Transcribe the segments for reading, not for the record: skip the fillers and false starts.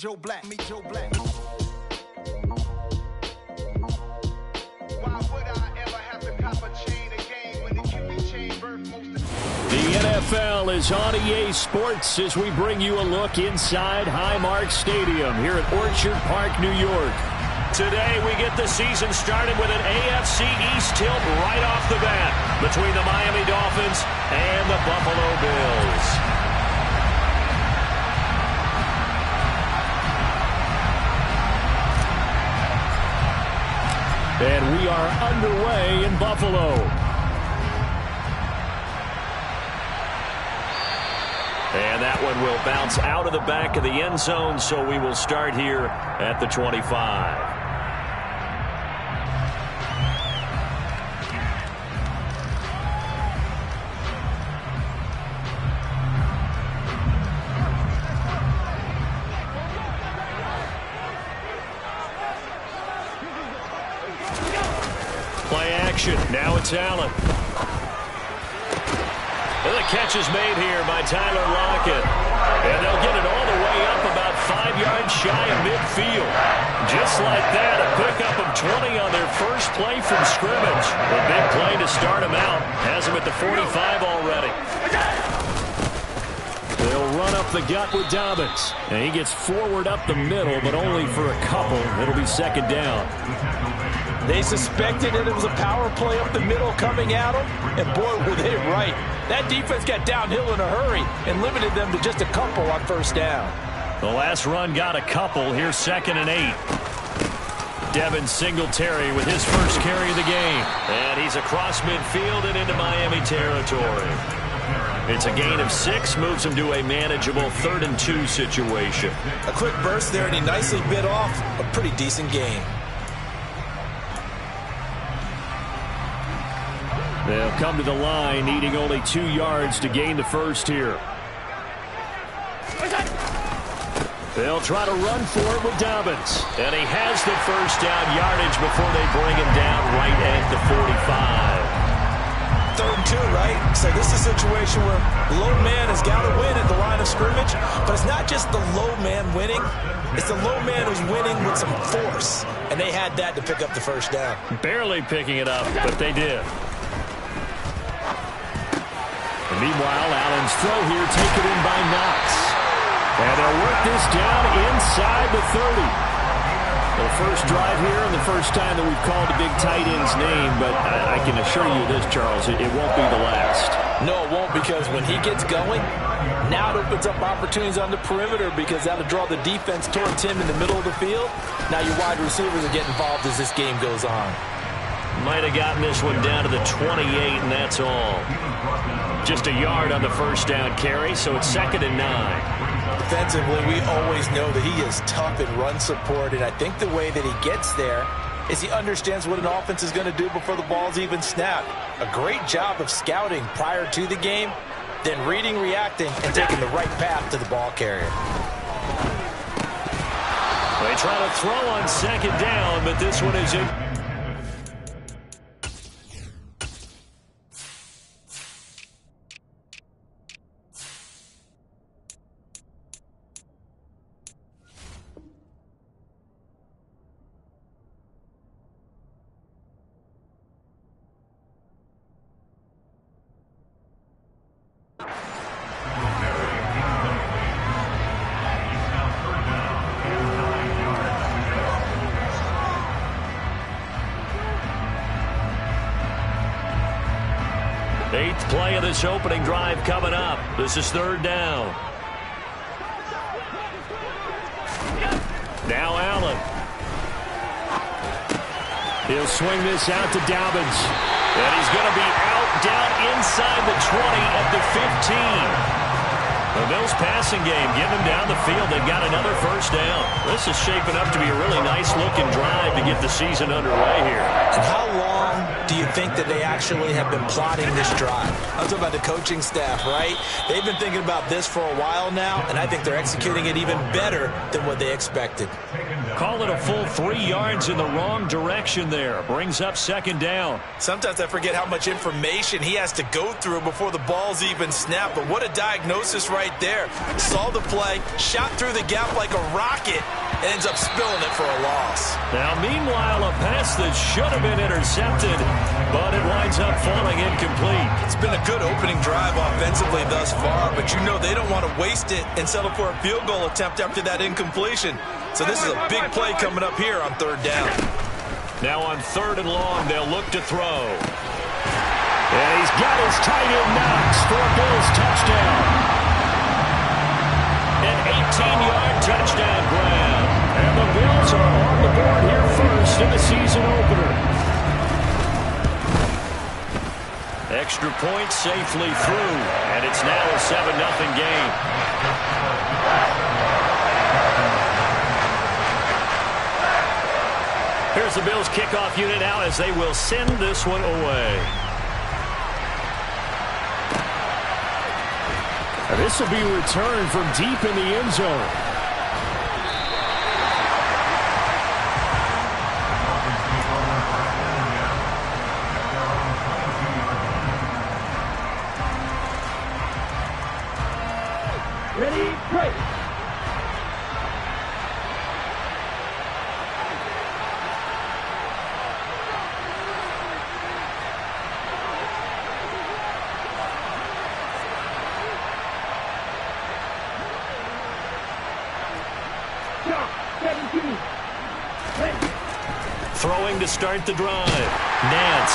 Joe Black. Why would I ever have to cop a chain again when the QB chain birth most of the NFL is on EA Sports as we bring you a look inside Highmark Stadium here at Orchard Park, New York. Today we get the season started with an AFC East tilt right off the bat between the Miami Dolphins and the Buffalo Bills. And we are underway in Buffalo. And that one will bounce out of the back of the end zone, so we will start here at the 25. Play action. Now it's Allen. And the catch is made here by Tyler Lockett. And they'll get it all the way up about 5 yards shy of midfield. Just like that, a pickup of 20 on their first play from scrimmage. A big play to start them out. Has them at the 45 already. They'll run up the gut with Dobbins. And he gets forward up the middle, but only for a couple. It'll be second down. They suspected that it was a power play up the middle coming at them, and boy, were they right. That defense got downhill in a hurry and limited them to just a couple on first down. The last run got a couple. Here's 2nd and 8. Devin Singletary with his first carry of the game. And he's across midfield and into Miami territory. It's a gain of 6, moves him to a manageable 3rd and 2 situation. A quick burst there, and he nicely bit off a pretty decent gain. They'll come to the line, needing only 2 yards to gain the first here. They'll try to run for it with Dobbins. And he has the first down yardage before they bring him down right at the 45. 3rd and 2, right? So this is a situation where the low man has got to win at the line of scrimmage. But it's not just the low man winning. It's the low man who's winning with some force. And they had that to pick up the first down. Barely picking it up, but they did. Meanwhile, Allen's throw here taken in by Knox. And they'll work this down inside the 30. The first drive here and the first time that we've called a big tight end's name, but I can assure you this, Charles, it won't be the last. No, it won't, because when he gets going, now it opens up opportunities on the perimeter because that'll draw the defense towards him in the middle of the field. Now your wide receivers are getting involved as this game goes on. Might have gotten this one down to the 28, and that's all. Just a yard on the first down carry, so it's 2nd and 9. Defensively, we always know that he is tough in run support, and I think the way that he gets there is he understands what an offense is going to do before the ball's even snapped. A great job of scouting prior to the game, then reading, reacting, and taking the right path to the ball carrier. They try to throw on 2nd down, but this one is in. Eighth play of this opening drive coming up. This is 3rd down. Now Allen. He'll swing this out to Dobbins. And he's going to be out down inside the 20 at the 15. The Bills passing game, getting them down the field. They've got another first down. This is shaping up to be a really nice-looking drive to get the season underway here. And how long do you think that they actually have been plotting this drive? I'm talking about the coaching staff, right? They've been thinking about this for a while now, and I think they're executing it even better than what they expected. Call it a full 3 yards in the wrong direction there. Brings up second down. Sometimes I forget how much information he has to go through before the ball's even snapped, but what a diagnosis right there. Saw the play, shot through the gap like a rocket, and ends up spilling it for a loss. Now, meanwhile, a pass that should have been intercepted, but it winds up falling incomplete. It's been a good opening drive offensively thus far, but you know they don't want to waste it and settle for a field goal attempt after that incompletion. So this is a big play coming up here on third down. Now on third and long, they'll look to throw. And he's got his tight end Knox for a Bills touchdown. An 18-yard touchdown grab. And the Bills are on the board here first in the season opener. Extra point safely through, and it's now a 7-0 game. Here's the Bills kickoff unit now as they will send this one away. This will be returned from deep in the end zone. Ready, break. Throwing to start the drive. Nance.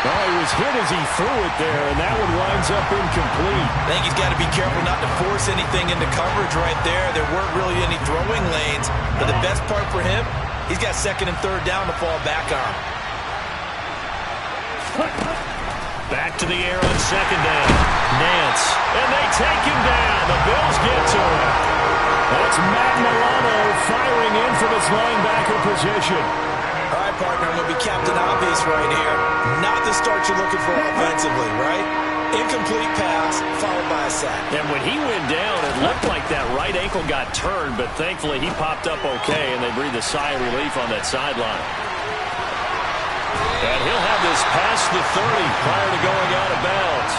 Oh, he was hit as he threw it there, and that one winds up incomplete. I think he's got to be careful not to force anything into coverage right there. There weren't really any throwing lanes, but the best part for him, he's got second and third down to fall back on. Back to the air on second down. Nance. And they take him down. The Bills get to him. That's Matt Milano firing in from his linebacker position. All right, partner, I'm going to be Captain Obvious right here. Not the start you're looking for offensively, right? Incomplete pass, followed by a sack. And when he went down, it looked like that right ankle got turned, but thankfully he popped up okay, and they breathed a sigh of relief on that sideline. And he'll have this past the 30 prior to going out of bounds.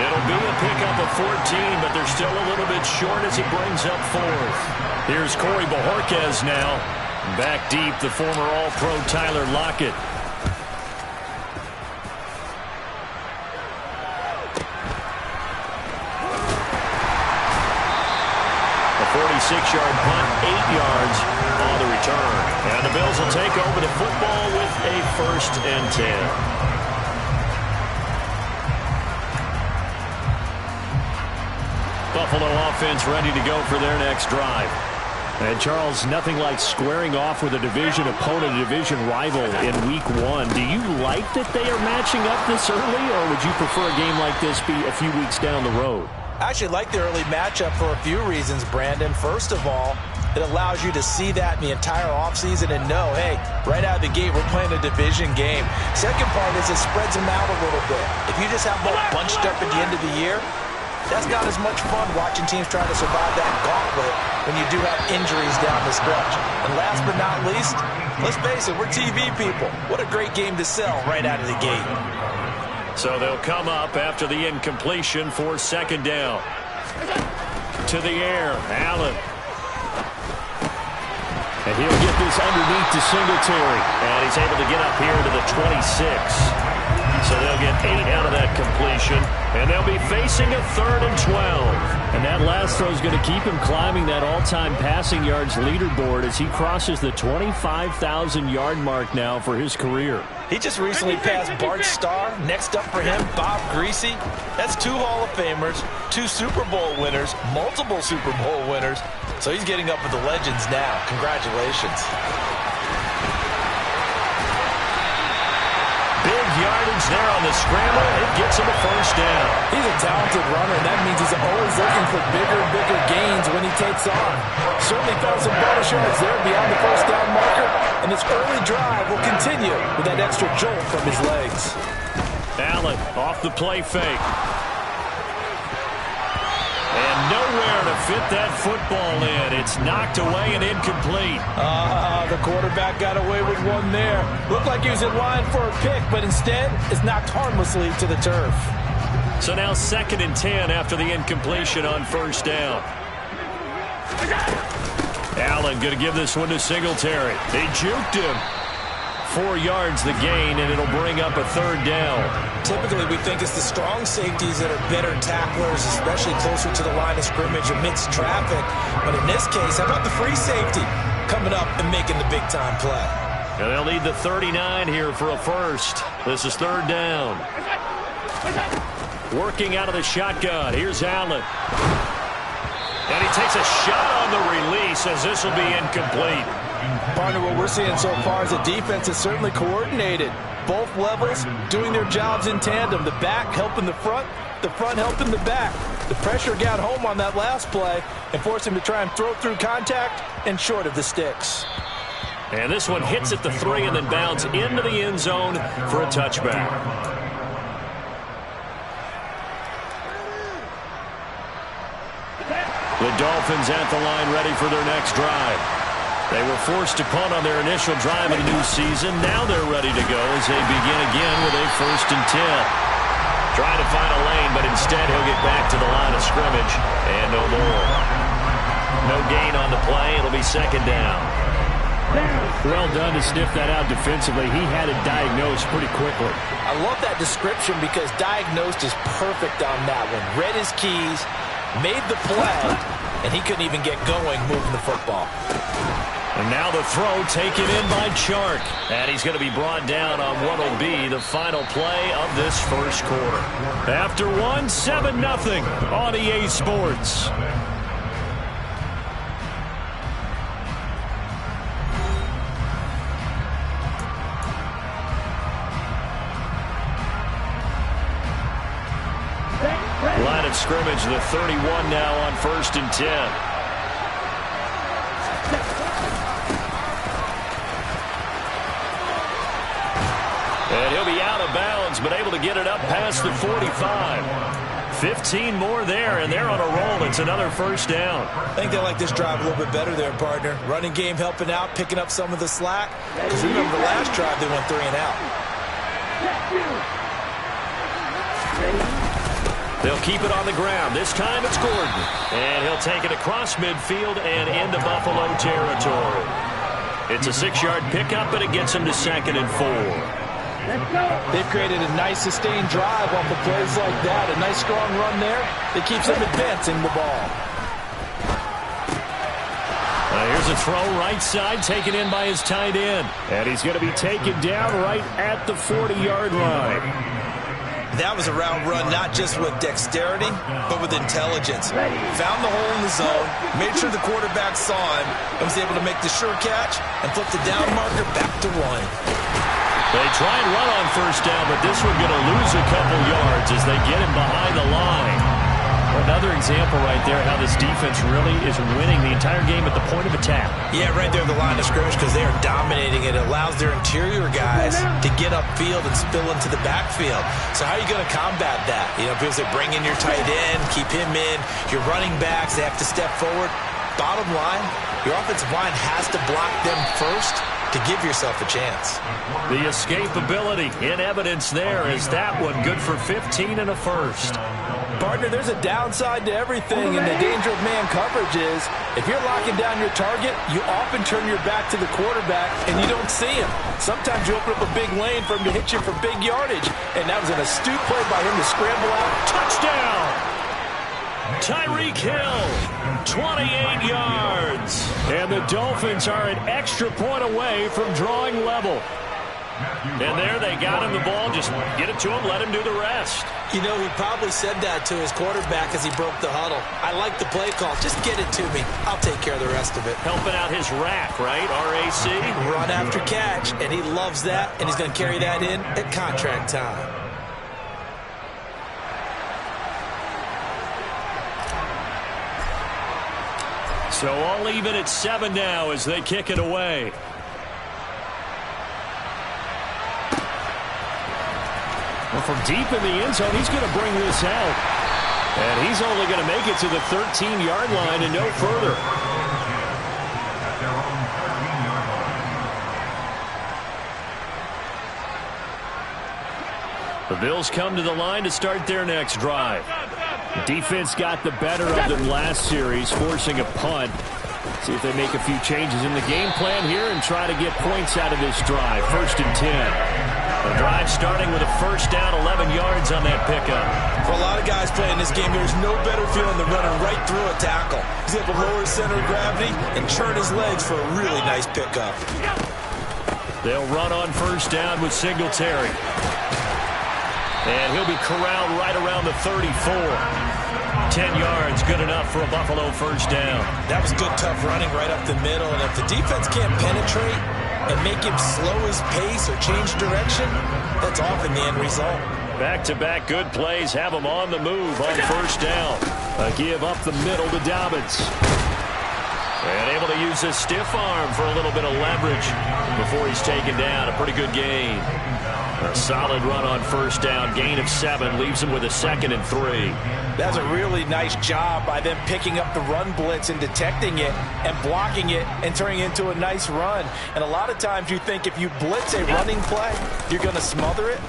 It'll be a pickup of 14, but they're still a little bit short as it brings up fourth. Here's Corey Bojorquez now. Back deep, the former All-Pro Tyler Lockett. A 46-yard punt, 8 yards on the return. And the Bills will take over the football with a 1st and 10. Buffalo offense ready to go for their next drive. And, Charles, nothing like squaring off with a division opponent, a division rival in Week 1. Do you like that they are matching up this early, or would you prefer a game like this be a few weeks down the road? I actually like the early matchup for a few reasons, Brandon. First of all, it allows you to see that in the entire offseason and know, hey, right out of the gate, we're playing a division game. Second part is it spreads them out a little bit. If you just have both bunched up at the end of the year, that's not as much fun watching teams try to survive that gauntlet when you do have injuries down the stretch. And last but not least, let's face it, we're TV people. What a great game to sell right out of the gate. So they'll come up after the incompletion for second down. To the air, Allen. And he'll get this underneath to Singletary. And he's able to get up here to the 26. So they'll get 8 out of that completion. And they'll be facing a 3rd and 12. And that last throw is going to keep him climbing that all-time passing yards leaderboard as he crosses the 25,000-yard mark now for his career. He just recently passed Bart Starr. Next up for him, Bob Greasy. That's 2 Hall of Famers, 2 Super Bowl winners, multiple Super Bowl winners. So he's getting up with the legends now. Congratulations. Big yardage there on the scramble. It gets him a first down. He's a talented runner, and that means he's always looking for bigger and bigger gains when he takes on. Certainly found some bonus yards there beyond the first down marker, and this early drive will continue with that extra jolt from his legs. Allen off the play fake. And nowhere to fit that football in. It's knocked away and incomplete. The quarterback got away with one there. Looked like he was in line for a pick, but instead it's knocked harmlessly to the turf. So now 2nd and 10 after the incompletion on first down. Allen going to give this one to Singletary. They juked him. 4 yards the gain, and it'll bring up a 3rd down. Typically, we think it's the strong safeties that are better tacklers, especially closer to the line of scrimmage amidst traffic. But in this case, how about the free safety coming up and making the big-time play? And they'll need the 39 here for a first. This is 3rd down. Working out of the shotgun. Here's Allen. And he takes a shot on the release as this will be incomplete. Partner, what we're seeing so far is the defense is certainly coordinated. Both levels doing their jobs in tandem. The back helping the front helping the back. The pressure got home on that last play and forced him to try and throw through contact and short of the sticks. And this one hits at the 3 and then bounds into the end zone for a touchback. The Dolphins at the line ready for their next drive. They were forced to punt on their initial drive of the new season. Now they're ready to go as they begin again with a 1st and 10. Trying to find a lane, but instead he'll get back to the line of scrimmage and no more. No gain on the play. It'll be 2nd down. Well done to sniff that out defensively. He had it diagnosed pretty quickly. I love that description because diagnosed is perfect on that one. Read his keys, made the play, and he couldn't even get going moving the football. And now the throw taken in by Chark. And he's going to be brought down on what will be the final play of this first quarter. After 1, 7-0 on EA Sports. Line of scrimmage, the 31 now on 1st and 10. And he'll be out of bounds, but able to get it up past the 45. 15 more there, and they're on a roll. It's another 1st down. I think they like this drive a little bit better there, partner. Running game helping out, picking up some of the slack. Because remember the last drive, they went 3 and out. They'll keep it on the ground. This time it's Gordon. And he'll take it across midfield and into Buffalo territory. It's a 6-yard pickup, and it gets him to 2nd and 4. They've created a nice sustained drive off of plays like that. A nice strong run there that keeps them advancing the ball. Here's a throw right side taken in by his tight end. And he's going to be taken down right at the 40-yard line. That was a route run not just with dexterity, but with intelligence. Found the hole in the zone, made sure the quarterback saw him, and was able to make the sure catch and flip the down marker back to 1. They try and run on 1st down, but this one going to lose a couple yards as they get him behind the line. Another example right there how this defense really is winning the entire game at the point of attack. Yeah, right there at the line of scrimmage because they are dominating it. It allows their interior guys to get upfield and spill into the backfield. So how are you going to combat that? You know, because they bring in your tight end, keep him in. Your running backs, they have to step forward. Bottom line, your offensive line has to block them first to give yourself a chance. The escapability in evidence there is that one good for 15 and a first. Partner, there's a downside to everything, and the danger of man coverage is if you're locking down your target, you often turn your back to the quarterback and you don't see him. Sometimes you open up a big lane for him to hit you for big yardage, and that was an astute play by him to scramble out. Touchdown! Tyreek Hill, 28 yards. And the Dolphins are an extra point away from drawing level. And there they got him the ball. Just get it to him, let him do the rest. You know, he probably said that to his quarterback as he broke the huddle. I like the play call. Just get it to me. I'll take care of the rest of it. Helping out his rack, right? RAC? Run after catch, and he loves that, and he's going to carry that in at contract time. So all even at 7 now as they kick it away. Well, from deep in the end zone, he's going to bring this out. And he's only going to make it to the 13-yard line and no further. The Bills come to the line to start their next drive. The defense got the better of them last series, forcing a punt. See if they make a few changes in the game plan here and try to get points out of this drive. 1st and 10. The drive starting with a first down, 11 yards on that pickup. For a lot of guys playing this game, there's no better feeling than running right through a tackle. He's able to lower his center of gravity and churn his legs for a really nice pickup. They'll run on first down with Singletary. And he'll be corralled right around the 34. 10 yards, good enough for a Buffalo first down. That was good, tough running right up the middle. And if the defense can't penetrate and make him slow his pace or change direction, that's often the end result. Back-to-back good plays have him on the move on first down. A give up the middle to Dobbins. And able to use his stiff arm for a little bit of leverage before he's taken down. A pretty good gain. A solid run on first down. Gain of 7 leaves him with a 2nd and 3. That's a really nice job by them picking up the run blitz and detecting it and blocking it and turning it into a nice run. And a lot of times you think if you blitz a running play, you're going to smother it.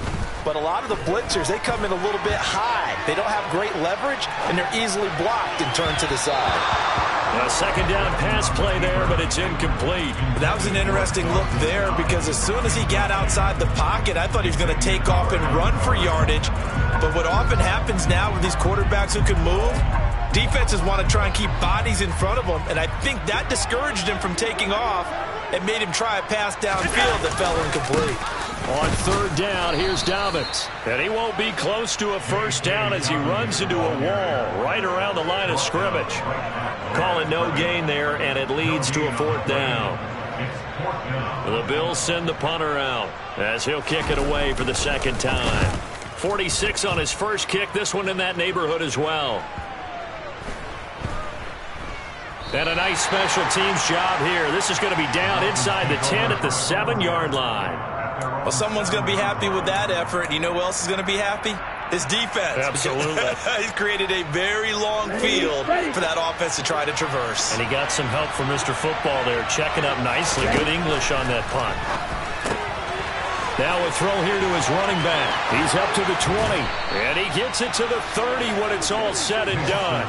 But a lot of the blitzers, they come in a little bit high. They don't have great leverage, and they're easily blocked and turned to the side. A second down pass play there, but it's incomplete. That was an interesting look there because as soon as he got outside the pocket, I thought he was going to take off and run for yardage. But what often happens now with these quarterbacks who can move, defenses want to try and keep bodies in front of them, and I think that discouraged him from taking off and made him try a pass downfield that fell incomplete. On third down, here's Dobbins. And he won't be close to a first down as he runs into a wall right around the line of scrimmage. Call it no gain there, and it leads to a 4th down. The Bills send the punter out as he'll kick it away for the 2nd time. 46 on his first kick, this one in that neighborhood as well. And a nice special teams job here. This is going to be down inside the 10 at the 7-yard line. Well, someone's going to be happy with that effort. You know who else is going to be happy? His defense. Absolutely. He's created a very long field for that offense to try to traverse. And he got some help from Mr. Football there, checking up nicely. Good English on that punt. Now a throw here to his running back. He's up to the 20. And he gets it to the 30 when it's all said and done.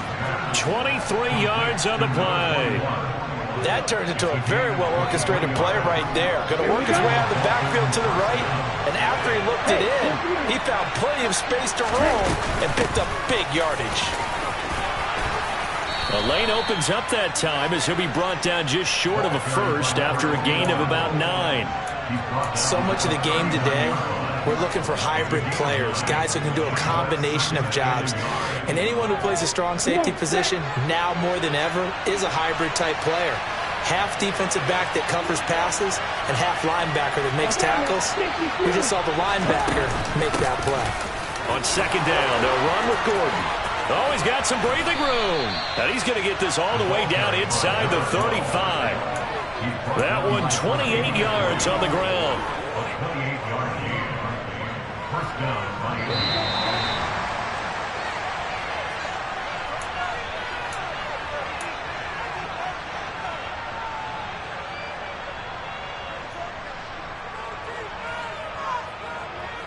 23 yards on the play. That turned into a very well-orchestrated play right there. Going to work his way out of the backfield to the right. And after he looked it in, he found plenty of space to roam and picked up big yardage. The lane opens up that time as he'll be brought down just short of a first after a gain of about 9. So much of the game today, we're looking for hybrid players, guys who can do a combination of jobs. And anyone who plays a strong safety position, now more than ever, is a hybrid-type player. Half defensive back that covers passes and half linebacker that makes tackles. We just saw the linebacker make that play. On second down, they'll run with Gordon. Oh, he's got some breathing room. And he's going to get this all the way down inside the 35. That one 28 yards on the ground.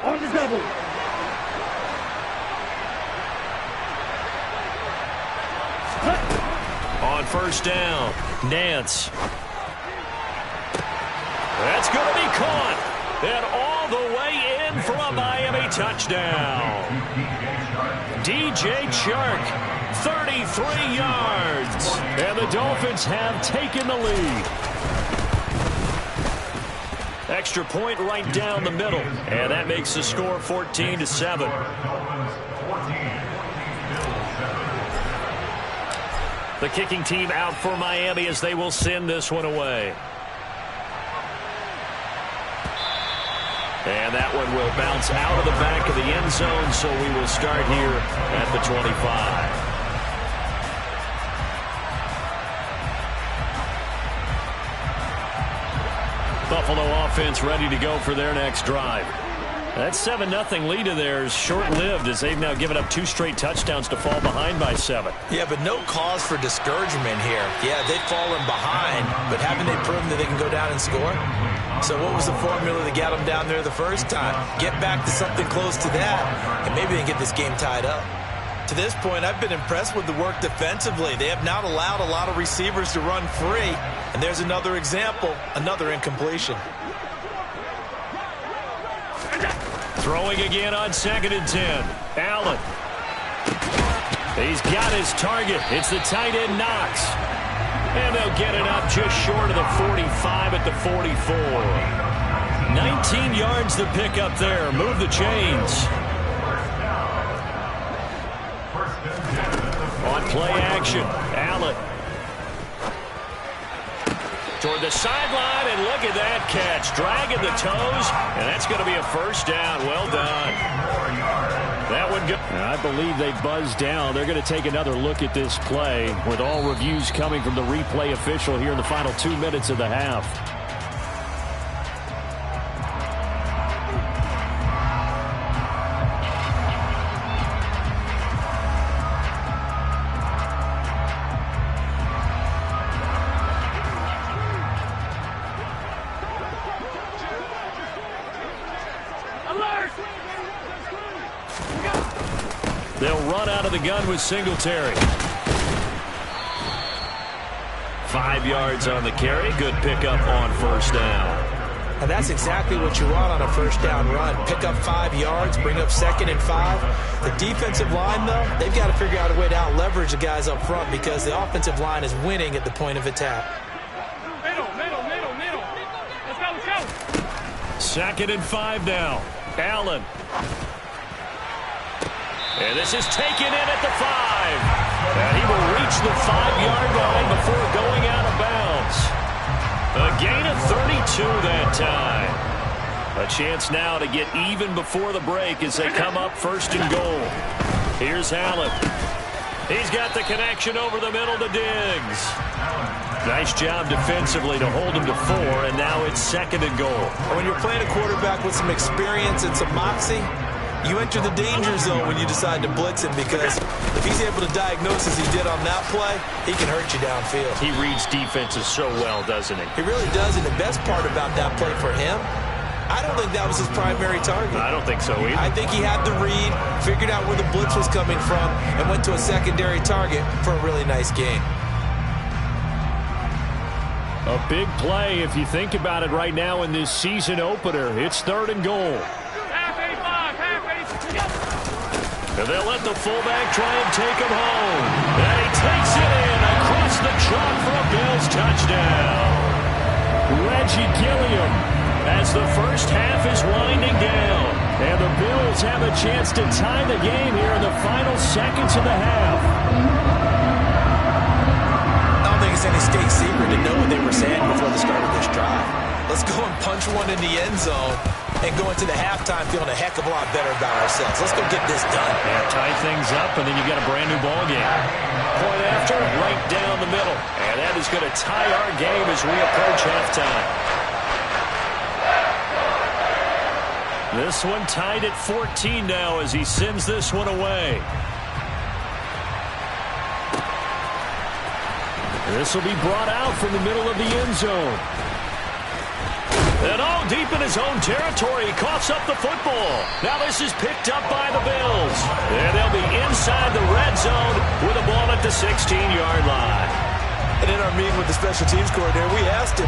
On the double. On first down, Nance. That's going to be caught. And all the way in for a Miami touchdown. DJ Chark, 33 yards. And the Dolphins have taken the lead. Extra point right down the middle. And that makes the score 14-7. The kicking team out for Miami as they will send this one away. And that one will bounce out of the back of the end zone, so we will start here at the 25. Buffalo offense ready to go for their next drive. That 7-0 lead of theirs short-lived as they've now given up 2 straight touchdowns to fall behind by 7. Yeah, but no cause for discouragement here. Yeah, they've fallen behind, but haven't they proven that they can go down and score? So what was the formula that got them down there the first time? Get back to something close to that, and maybe they can get this game tied up. To this point, I've been impressed with the work defensively. They have not allowed a lot of receivers to run free, and there's another example, another incompletion. Throwing again on 2nd and 10. Allen. He's got his target. It's the tight end Knox. And they'll get it up just short of the 45 at the 44. 19 yards to pick up there. Move the chains. On play action, Allen. Toward the sideline, and look at that catch. Dragging the toes, and that's going to be a first down. Well done. That one go. I believe they buzzed down. They're going to take another look at this play with all reviews coming from the replay official here in the final 2 minutes of the half. They'll run out of the gun with Singletary. 5 yards on the carry. Good pickup on first down. And that's exactly what you want on a first down run. Pick up 5 yards, bring up 2nd and 5. The defensive line, though, they've got to figure out a way to out-leverage the guys up front because the offensive line is winning at the point of attack. Middle. Let's go. 2nd and 5 now. Allen. And this is taken in at the 5. And he will reach the 5-yard line before going out of bounds. A gain of 32 that time. A chance now to get even before the break as they come up 1st and goal. Here's Allen. He's got the connection over the middle to Diggs. Nice job defensively to hold him to 4, and now it's 2nd and goal. When you're playing a quarterback with some experience and some moxie, you enter the danger zone when you decide to blitz him because if he's able to diagnose as he did on that play, he can hurt you downfield. He reads defenses so well, doesn't he? He really does, and the best part about that play for him, I don't think that was his primary target. I don't think so either. I think he had the read, figured out where the blitz was coming from, and went to a secondary target for a really nice gain. A big play if you think about it right now in this season opener. It's 3rd and goal. And they'll let the fullback try and take him home. And he takes it in across the chalk for a Bills touchdown. Reggie Gilliam as the first half is winding down. And the Bills have a chance to tie the game here in the final seconds of the half. I don't think it's any state secret to know what they were saying before the start of this drive. Let's go and punch one in the end zone and go into the halftime feeling a heck of a lot better about ourselves. Let's go get this done. Yeah, tie things up, and then you got a brand new ball game. Point after, right down the middle. And that is going to tie our game as we approach halftime. This one tied at 14 now as he sends this one away. This will be brought out from the middle of the end zone. And all deep in his own territory, he coughs up the football. Now this is picked up by the Bills. And they'll be inside the red zone with a ball at the 16-yard line. And in our meeting with the special teams coordinator, we asked him,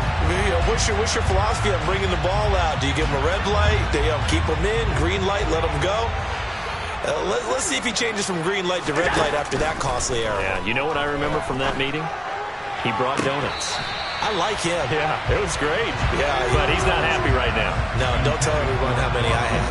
what's your philosophy on bringing the ball out? Do you give him a red light? Do you keep him in? Green light, let him go? Let's see if he changes from green light to red light after that costly error. Yeah, you know what I remember from that meeting? He brought donuts. I like him. Yeah, it was great. Yeah, but he's not happy right now. No, don't tell everyone how many I had.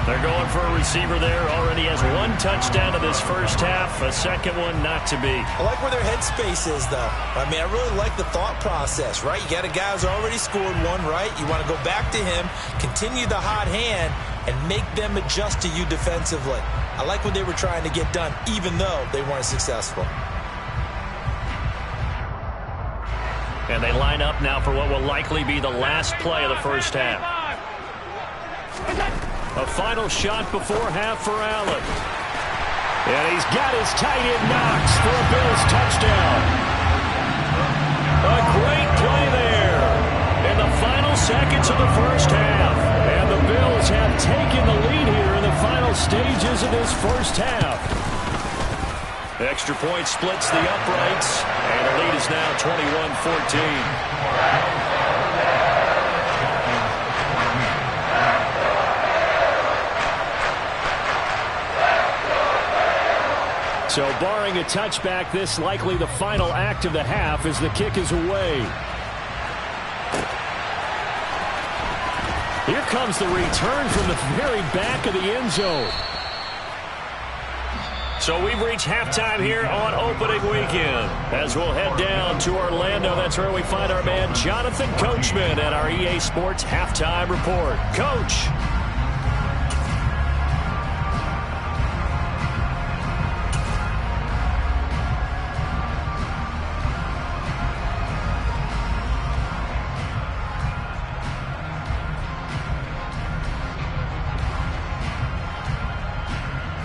They're going for a receiver there. Already has one touchdown in this first half. A second one not to be. I like where their headspace is, though. I mean, I really like the thought process, right? You got a guy who's already scored one, right? You want to go back to him, continue the hot hand, and make them adjust to you defensively. I like what they were trying to get done, even though they weren't successful. And they line up now for what will likely be the last play of the first half. A final shot before half for Allen. And he's got his tight end Knox for a Bills touchdown. A great play there in the final seconds of the first half. And the Bills have taken the lead here in the final stages of this first half. Extra point splits the uprights, and the lead is now 21-14. So barring a touchback, this likely the final act of the half as the kick is away. Here comes the return from the very back of the end zone. So we've reached halftime here on opening weekend. As we'll head down to Orlando, that's where we find our man Jonathan Coachman at our EA Sports Halftime Report. Coach.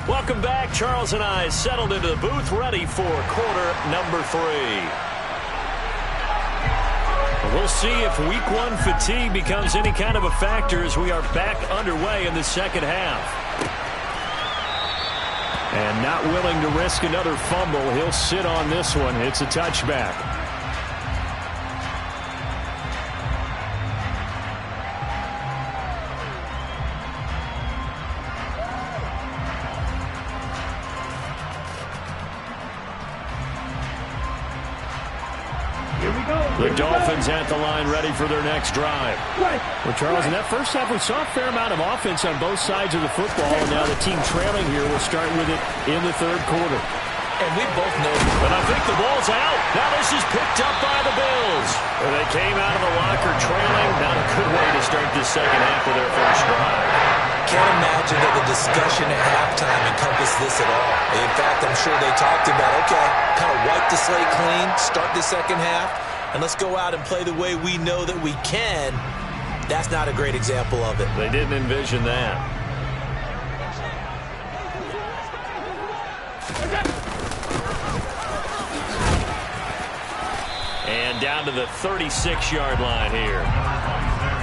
Welcome back. Charles and I settled into the booth ready for quarter number 3. We'll see if week 1 fatigue becomes any kind of a factor as we are back underway in the second half. And not willing to risk another fumble, he'll sit on this one. It's a touchback. The Dolphins at the line ready for their next drive. Well, Charles, in that first half, we saw a fair amount of offense on both sides of the football, and now the team trailing here will start with it in the third quarter. And we both know. But I think the ball's out. Now this is picked up by the Bills. And they came out of the locker trailing. Not a good way to start this second half of their first drive. Can't imagine that the discussion at halftime encompassed this at all. In fact, I'm sure they talked about, okay, kind of wipe the slate clean, start the second half, and let's go out and play the way we know that we can. That's not a great example of it. They didn't envision that. And down to the 36-yard line here.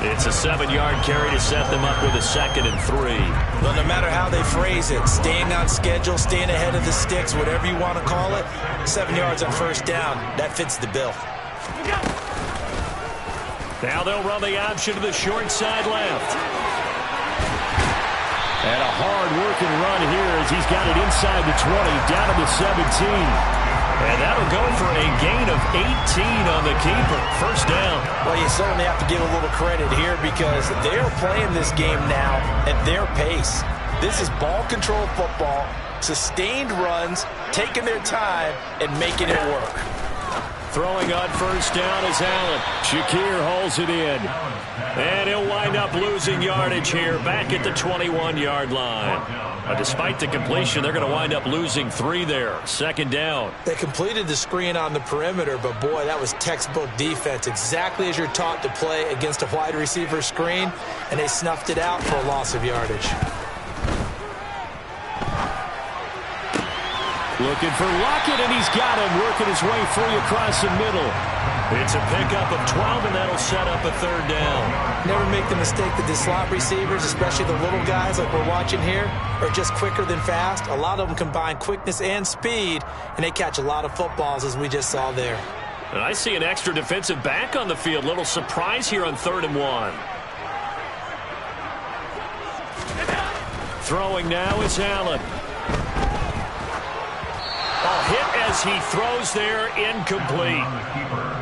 It's a 7-yard carry to set them up with a 2nd and 3. Well, no matter how they phrase it, staying on schedule, staying ahead of the sticks, whatever you want to call it, 7 yards on first down, that fits the bill. Now they'll run the option to the short side left. And a hard-working run here as he's got it inside the 20, down to the 17. And that'll go for a gain of 18 on the keeper. First down. Well, you certainly have to give a little credit here because they're playing this game now at their pace. This is ball control football, sustained runs, taking their time, and making it work. Throwing on first down is Allen. Shakir holds it in. And he'll wind up losing yardage here back at the 21-yard line. Despite the completion, they're going to wind up losing 3 there. Second down. They completed the screen on the perimeter, but boy, that was textbook defense. Exactly as you're taught to play against a wide receiver screen, and they snuffed it out for a loss of yardage. Looking for Lockett, and he's got him working his way free across the middle. It's a pickup of 12, and that'll set up a third down. Never make the mistake that the slot receivers, especially the little guys like we're watching here, are just quicker than fast. A lot of them combine quickness and speed, and they catch a lot of footballs, as we just saw there. And I see an extra defensive back on the field. Little surprise here on 3rd and 1. Throwing now is Allen. Hit as as he throws there, incomplete.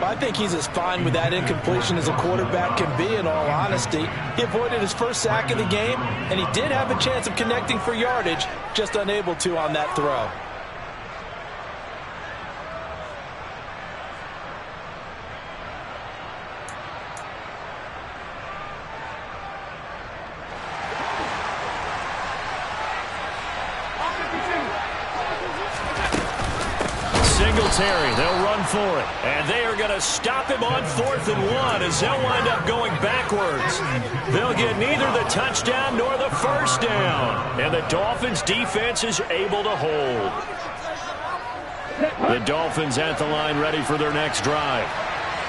I think he's as fine with that incompletion as a quarterback can be, in all honesty. He avoided his first sack of the game, and he did have a chance of connecting for yardage, just unable to on that throw. Singletary, they'll run for it. And they are going to stop him on 4th and 1 as they'll wind up going backwards. They'll get neither the touchdown nor the first down. And the Dolphins defense is able to hold. The Dolphins at the line ready for their next drive.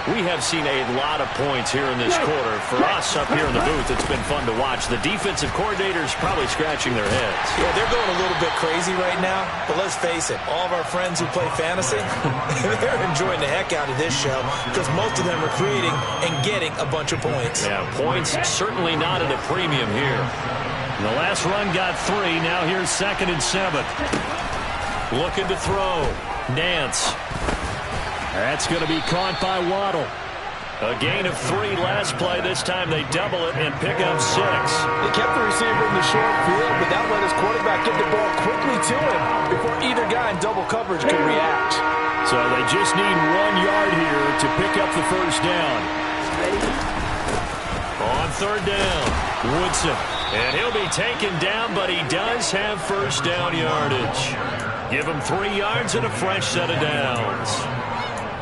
We have seen a lot of points here in this quarter. For us up here in the booth, it's been fun to watch. The defensive coordinators probably scratching their heads. Yeah, they're going a little bit crazy right now. But let's face it, all of our friends who play fantasy, they're enjoying the heck out of this show because most of them are creating and getting a bunch of points. Yeah, points certainly not at a premium here. The last run got 3. Now here's 2nd and 7. Looking to throw. Nance. That's going to be caught by Waddle. A gain of 3 last play. This time they double it and pick up 6. They kept the receiver in the short field, but that let his quarterback get the ball quickly to him before either guy in double coverage could react. So they just need 1 yard here to pick up the first down. On 3rd down, Woodson. And he'll be taken down, but he does have first down yardage. Give him 3 yards and a fresh set of downs.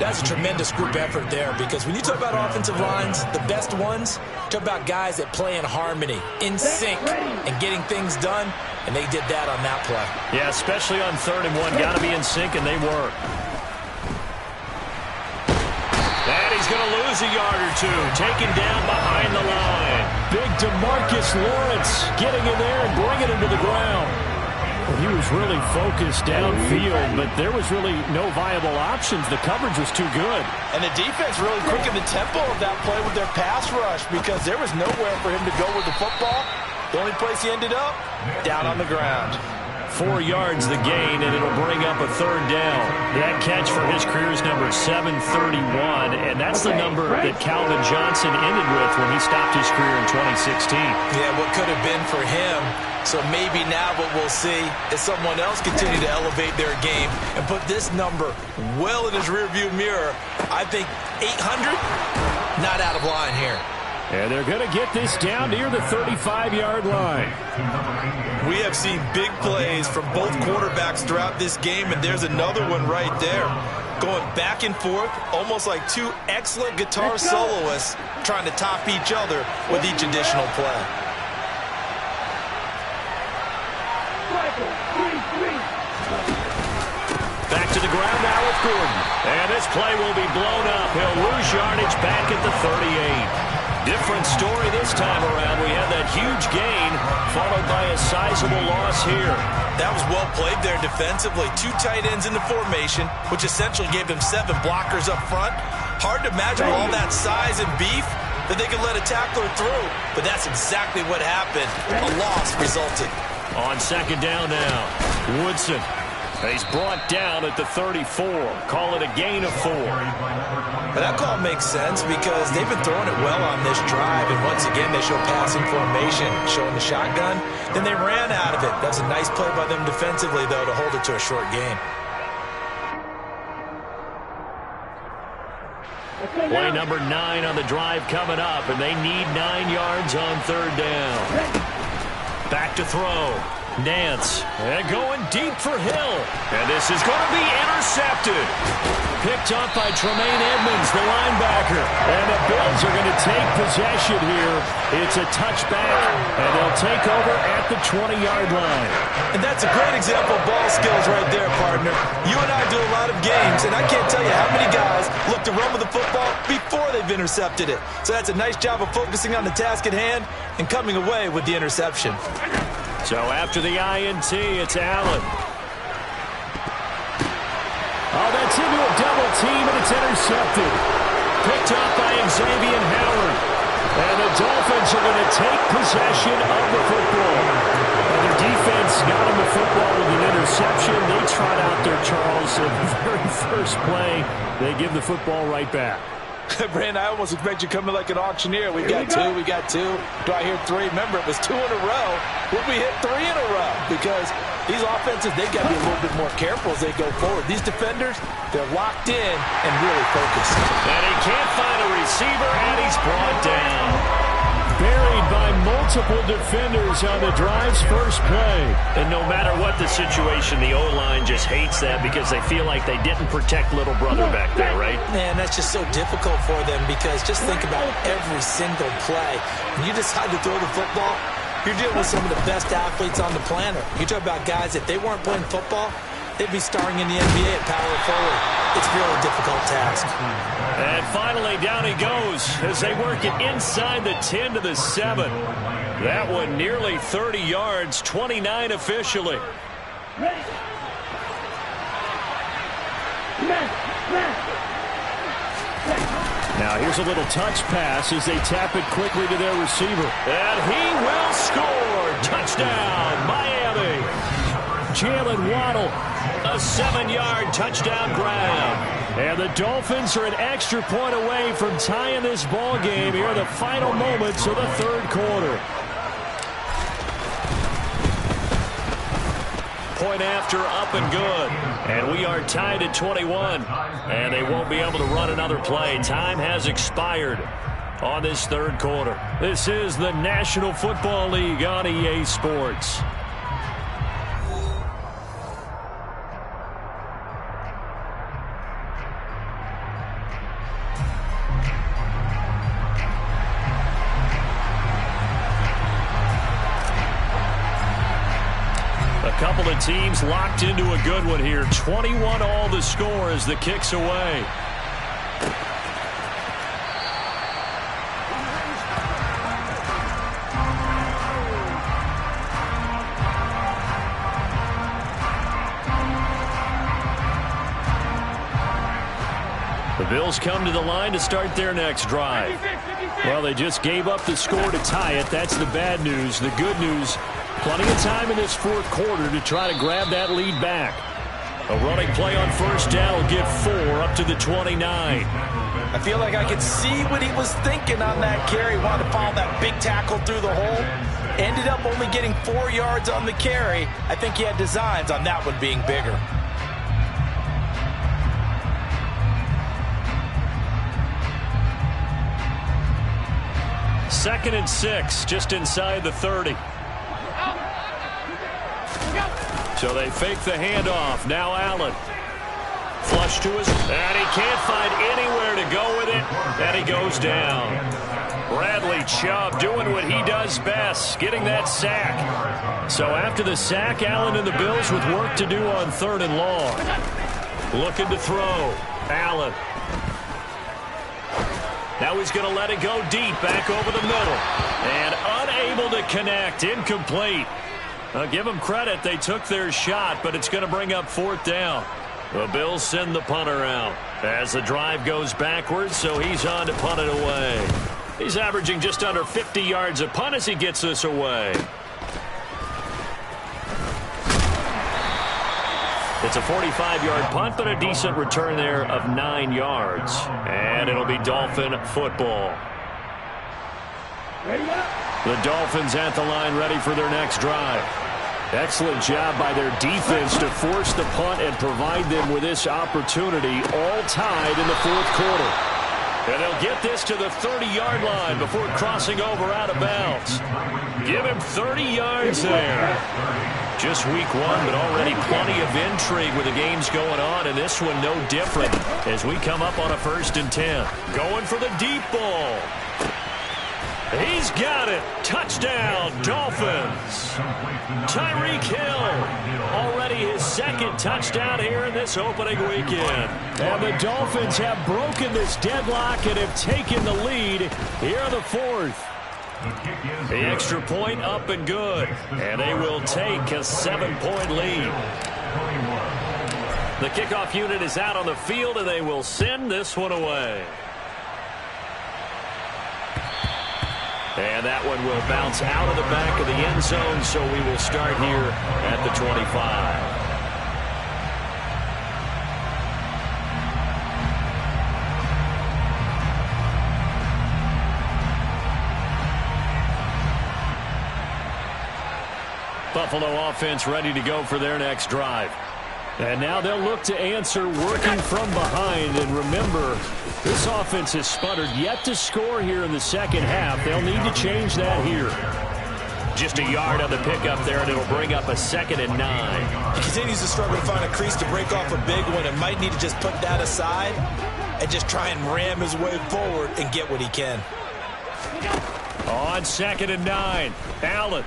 That's a tremendous group effort there because when you talk about offensive lines, the best ones, talk about guys that play in harmony, in sync, and getting things done, and they did that on that play. Yeah, especially on 3rd and 1. Got to be in sync, and they were. And he's going to lose a yard or 2, taken down behind the line. Big DeMarcus Lawrence getting in there and bringing him to the ground. Well, he was really focused downfield, but there was really no viable options. The coverage was too good. And the defense really quickened the tempo of that play with their pass rush because there was nowhere for him to go with the football. The only place he ended up, down on the ground. 4 yards the gain, and it'll bring up a 3rd down. That catch for his career is number 731, and that's the number that Calvin Johnson ended with when he stopped his career in 2016. Yeah, what could have been for him. So maybe now what we'll see is someone else continue to elevate their game and put this number well in his rearview mirror. I think 800, not out of line here. And they're going to get this down near the 35-yard line. We have seen big plays from both quarterbacks throughout this game, and there's another one right there. Going back and forth, almost like 2 excellent guitar soloists trying to top each other with each additional play. Back to the ground now with Gordon. And this play will be blown up. He'll lose yardage back at the 38. Different story this time around. We had that huge gain followed by a sizable loss here. That was well played there defensively. 2 tight ends in the formation, which essentially gave them 7 blockers up front. Hard to imagine with all that size and beef that they could let a tackler through. But that's exactly what happened. A loss resulted. On 2nd down now, Woodson. He's brought down at the 34. Call it a gain of 4. But that call makes sense because they've been throwing it well on this drive. And once again, they show passing formation, showing the shotgun. Then they ran out of it. That's a nice play by them defensively, though, to hold it to a short gain. Play number 9 on the drive coming up, and they need 9 yards on 3rd down. Back to throw. Nance, and going deep for Hill. And this is going to be intercepted. Picked up by Tremaine Edmonds, the linebacker. And the Bills are going to take possession here. It's a touchback, and they'll take over at the 20-yard line. And that's a great example of ball skills right there, partner. You and I do a lot of games, and I can't tell you how many guys look to run with the football before they've intercepted it. So that's a nice job of focusing on the task at hand and coming away with the interception. So after the INT, it's Allen. Oh, that's into a double team, and it's intercepted. Picked up by Xavier Howard. And the Dolphins are going to take possession of the football. Well, their defense got him the football with an interception. They trot out there, Charles, in the very first play. They give the football right back. Brandon, I almost expect you coming like an auctioneer. We got two. Do I hear three? Remember, it was 2 in a row. Will we hit 3 in a row? Because these offenses, they've got to be a little bit more careful as they go forward. These defenders, they're locked in and really focused. And he can't find a receiver, and he's brought down. Buried by multiple defenders on the drive's first play. And no matter what the situation, the O-line just hates that because they feel like they didn't protect little brother back there, right? Man, that's just so difficult for them because just think about every single play. When you decide to throw the football, you're dealing with some of the best athletes on the planet. You talk about guys, if they weren't playing football, they'd be starring in the NBA at power forward. It's a really difficult task. And finally, down he goes as they work it inside the 10 to the 7. That one nearly 30 yards, 29 officially. Now here's a little touch pass as they tap it quickly to their receiver. And he will score. Touchdown, Miami. Jalen Waddle, a 7-yard touchdown grab. And the Dolphins are an extra point away from tying this ball game here in the final moments of the third quarter. Point after, up and good. And we are tied at 21. And they won't be able to run another play. Time has expired on this third quarter. This is the National Football League on EA Sports. Couple of teams locked into a good one here. 21 all the score as the kick's away. The Bills come to the line to start their next drive. Well, they just gave up the score to tie it. That's the bad news. The good news, plenty of time in this fourth quarter to try to grab that lead back. A running play on first down will get 4 up to the 29. I feel like I could see what he was thinking on that carry. Wanted to follow that big tackle through the hole. Ended up only getting 4 yards on the carry. I think he had designs on that one being bigger. Second and 6, just inside the 30. So they fake the handoff. Now Allen. Flush to his, and he can't find anywhere to go with it, and he goes down. Bradley Chubb doing what he does best, getting that sack. So after the sack, Allen and the Bills with work to do on 3rd and long. Looking to throw. Allen. Now he's going to let it go deep, back over the middle. And unable to connect, incomplete. I'll give them credit, they took their shot, but it's going to bring up 4th down. The Bills send the punter out as the drive goes backwards, so he's on to punt it away. He's averaging just under 50 yards a punt as he gets this away. It's a 45-yard punt, but a decent return there of 9 yards. And it'll be Dolphin football. The Dolphins at the line ready for their next drive. Excellent job by their defense to force the punt and provide them with this opportunity, all tied in the fourth quarter. And they'll get this to the 30-yard line before crossing over out of bounds. Give him 30 yards there. Just week 1, but already plenty of intrigue with the games going on, and this one no different as we come up on a 1st and 10. Going for the deep ball. He's got it. Touchdown, Dolphins. Tyreek Hill, already his 2nd touchdown here in this opening weekend. And the Dolphins have broken this deadlock and have taken the lead here in the 4th. The extra point up and good. And they will take a 7-point lead. The kickoff unit is out on the field, and they will send this one away. And that one will bounce out of the back of the end zone, so we will start here at the 25. Buffalo offense ready to go for their next drive. And now they'll look to answer working from behind. And remember, this offense has sputtered yet to score here in the second half. They'll need to change that here. Just a yard on the pickup there, and it'll bring up a 2nd and 9. He continues to struggle to find a crease to break off a big one and might need to just put that aside and just try and ram his way forward and get what he can. On 2nd and 9, Allen.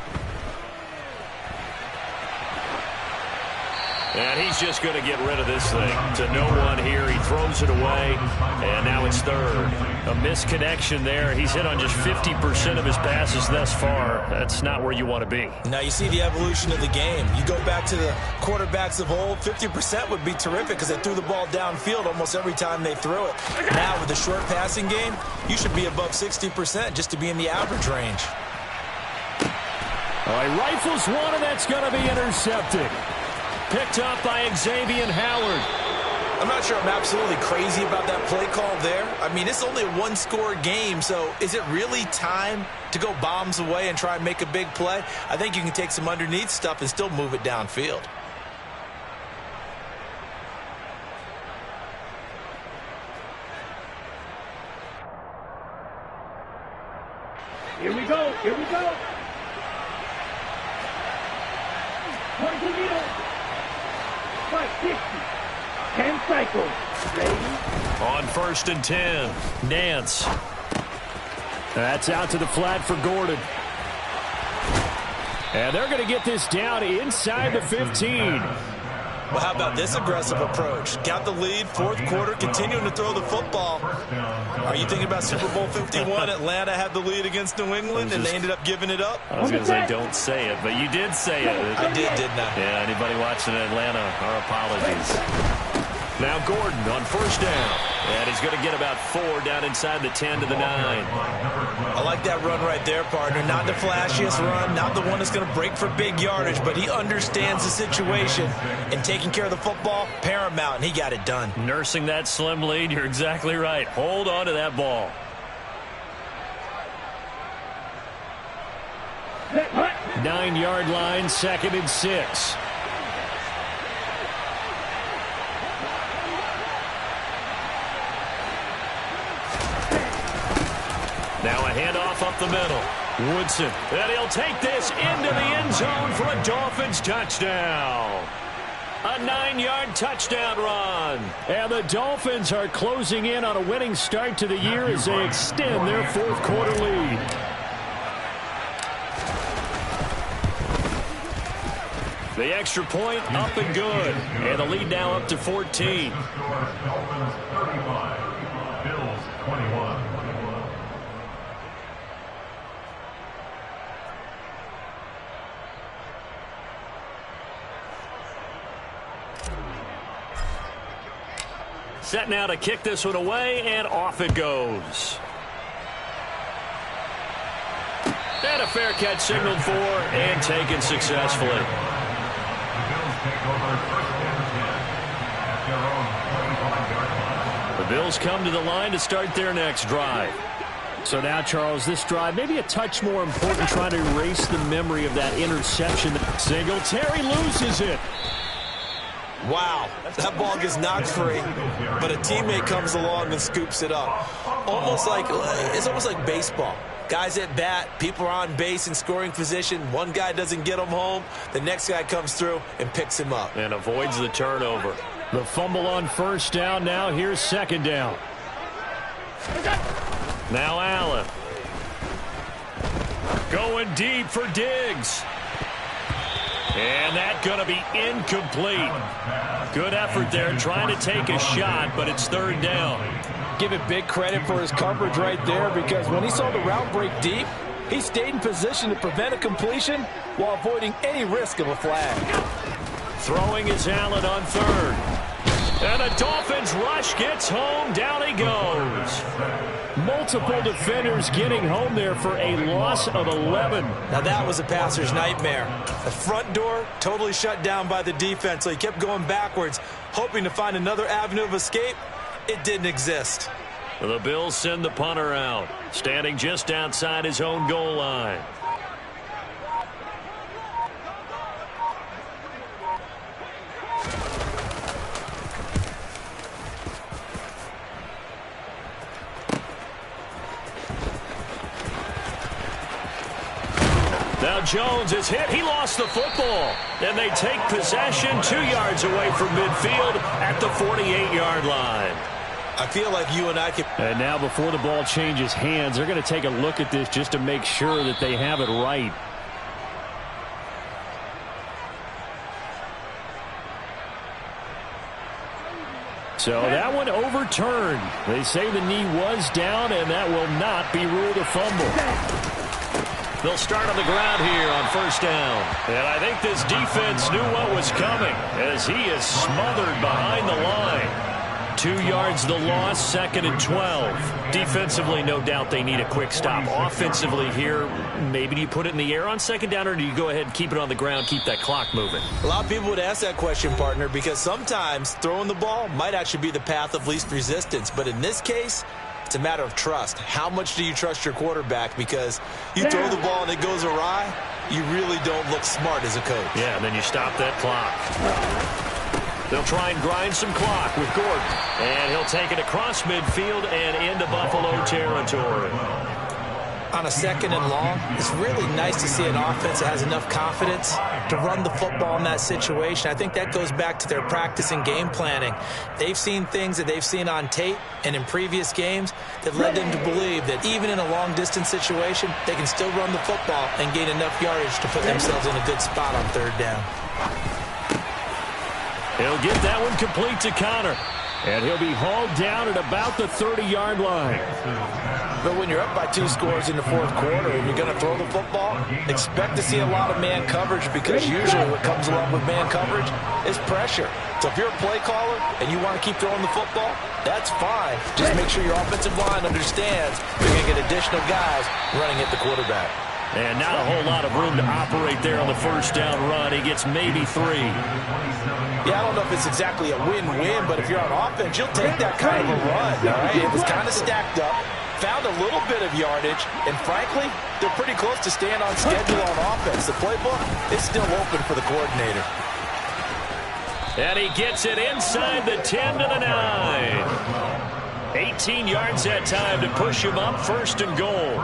And he's just going to get rid of this thing. To no one here. He throws it away. And now it's 3rd. A misconnection there. He's hit on just 50% of his passes thus far. That's not where you want to be. Now you see the evolution of the game. You go back to the quarterbacks of old, 50% would be terrific because they threw the ball downfield almost every time they threw it. Now with the short passing game, you should be above 60% just to be in the average range. All right, rifles one, and that's going to be intercepted. Picked up by Xavier Howard. I'm not sure I'm absolutely crazy about that play call there. I mean, it's only a one-score game, so is it really time to go bombs away and try and make a big play? I think you can take some underneath stuff and still move it downfield. Here we go. Here we go. Point to middle. 550. 10 cycles. Ready? On 1st and 10, Nance. That's out to the flat for Gordon. And they're going to get this down inside the 15. Well, how about this aggressive approach? Got the lead, 4th quarter, continuing to throw the football. Are you thinking about Super Bowl 51? Atlanta had the lead against New England, and they ended up giving it up? I was going to say don't say it, but you did say it. I did, didn't I? Yeah, anybody watching Atlanta, our apologies. Now Gordon on 1st down. And he's going to get about 4 down inside the 10 to the 9. I like that run right there, partner. Not the flashiest run, not the one that's going to break for big yardage, but he understands the situation, and taking care of the football, paramount, and he got it done. Nursing that slim lead, you're exactly right. Hold on to that ball. What? 9-yard line, 2nd and 6. Now a handoff up the middle. Woodson. And he'll take this into the end zone for a Dolphins touchdown. A 9-yard touchdown run. And the Dolphins are closing in on a winning start to the year as they extend their 4th quarter lead. The extra point up and good. And the lead now up to 14. Dolphins 35, Bills 21. Set now to kick this one away, and off it goes. And a fair catch signaled for and taken successfully. The Bills take over 1st and 10 at their own 25-yard line. The Bills come to the line to start their next drive. So now, Charles, this drive maybe a touch more important, trying to erase the memory of that interception. Singletary loses it. Wow, that ball gets knocked free, but a teammate comes along and scoops it up. It's almost like baseball. Guys at bat, people are on base in scoring position. One guy doesn't get him home. The next guy comes through and picks him up. And avoids the turnover. The fumble on 1st down. Now here's 2nd down. Now Allen. Going deep for Diggs. And that's going to be incomplete. Good effort there trying to take a shot, but it's 3rd down. Give it big credit for his coverage right there, because when he saw the route break deep, he stayed in position to prevent a completion while avoiding any risk of a flag. Throwing is Allen on 3rd. And the Dolphins rush gets home. Down he goes. Multiple defenders getting home there for a loss of 11. Now that was a passer's nightmare. The front door totally shut down by the defense, so he kept going backwards, hoping to find another avenue of escape. It didn't exist. The Bills send the punter out, standing just outside his own goal line. Now Jones is hit. He lost the football. And they take possession 2 yards away from midfield at the 48-yard line. I feel like you and I could... And now before the ball changes hands, they're going to take a look at this just to make sure that they have it right. So that one overturned. They say the knee was down, and that will not be ruled a fumble. They'll start on the ground here on first down. And I think this defense knew what was coming as he is smothered behind the line. 2 yards the loss, 2nd and 12. Defensively, no doubt they need a quick stop. Offensively here, maybe do you put it in the air on 2nd down, or do you go ahead and keep it on the ground, keep that clock moving? A lot of people would ask that question, partner, because sometimes throwing the ball might actually be the path of least resistance. But in this case, it's a matter of trust. How much do you trust your quarterback? Because you throw the ball and it goes awry, you really don't look smart as a coach. Yeah, and then you stop that clock. They'll try and grind some clock with Gordon. And he'll take it across midfield and into Buffalo territory. On a 2nd and long, it's really nice to see an offense that has enough confidence to run the football in that situation. I think that goes back to their practice and game planning. They've seen things that they've seen on tape and in previous games that led them to believe that even in a long-distance situation, they can still run the football and gain enough yardage to put themselves in a good spot on 3rd down. He'll get that one complete to Connor. And he'll be hauled down at about the 30-yard line. But when you're up by 2 scores in the 4th quarter and you're going to throw the football, expect to see a lot of man coverage, because usually what comes along with man coverage is pressure. So if you're a play caller and you want to keep throwing the football, that's fine. Just make sure your offensive line understands you're going to get additional guys running at the quarterback. And not a whole lot of room to operate there on the first down run. He gets maybe 3. Yeah, I don't know if it's exactly a win-win, but if you're on offense, you'll take that kind of a run, all right? It was kind of stacked up, found a little bit of yardage, and frankly, they're pretty close to staying on schedule on offense. The playbook is still open for the coordinator. And he gets it inside the 10 to the 9. 18 yards that time to push him up, 1st and goal.